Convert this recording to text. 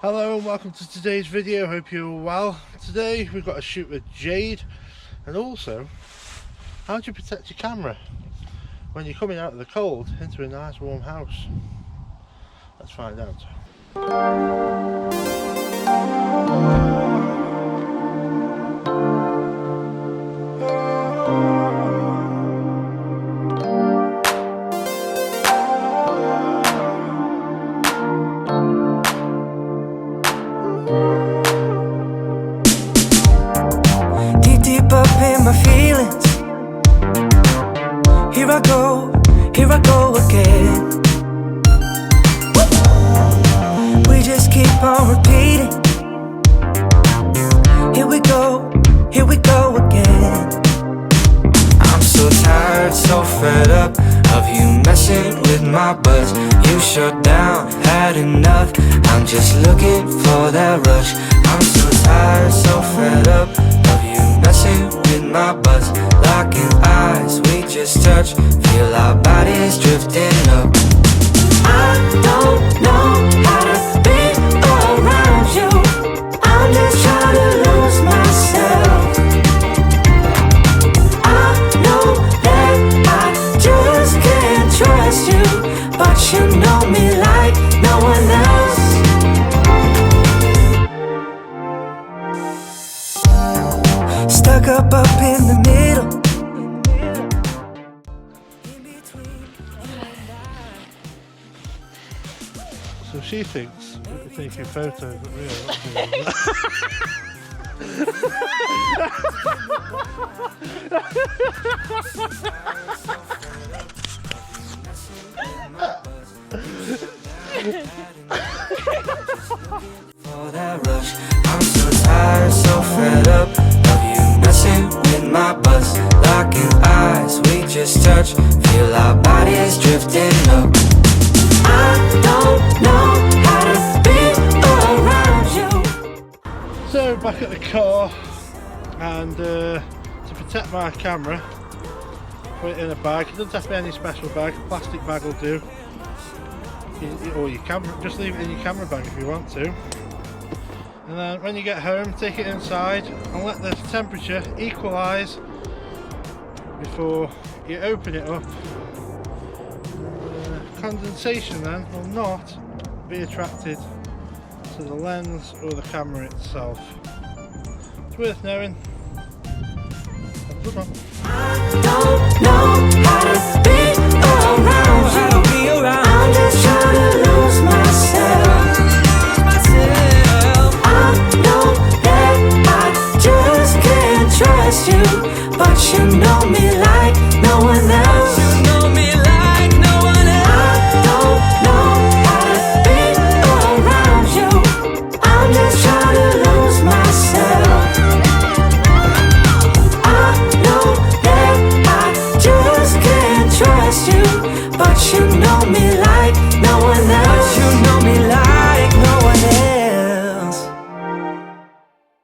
Hello and welcome to today's video. Hope you're well. Today we've got a shoot with Jade, and also how do you protect your camera when you're coming out of the cold into a nice warm house. Let's find out. Deep up in my feelings, here I go again. We just keep on repeating. Here we go again. I'm so tired, so fed up of you messing with my buzz. You shut down, had enough. I'm just looking for that rush. I'm so tired, so fed up of you messing with my buzz. Locking eyes, we just touch. Feel our bodies drifting up. I don't know how to be around you. I'm just trying to lose myself. I know that I just can't trust you, but you know me like no one else. Stuck up in the middle. So she thinks we're taking photos, but really not doing For that rush, I'm so tired, so fed up of you messing with my buzz. Locking eyes, we just touch. Feel our bodies drifting up. I don't know how to be around you. So back at the car, and to protect my camera, put it in a bag. It doesn't have to be any special bag, plastic bag will do. Or your camera, just leave it in your camera bag if you want to. And then when you get home, take it inside and let the temperature equalise before you open it up. Condensation then will not be attracted to the lens or the camera itself. It's worth knowing. Have a good one. I don't know how to be around you. I'm just trying to lose myself. I know that I just can't trust you, but you know me like no one else. You know me like no one else. I don't know how to be around you. I'm just trying to lose myself. I know that I just can't trust you, but you know me like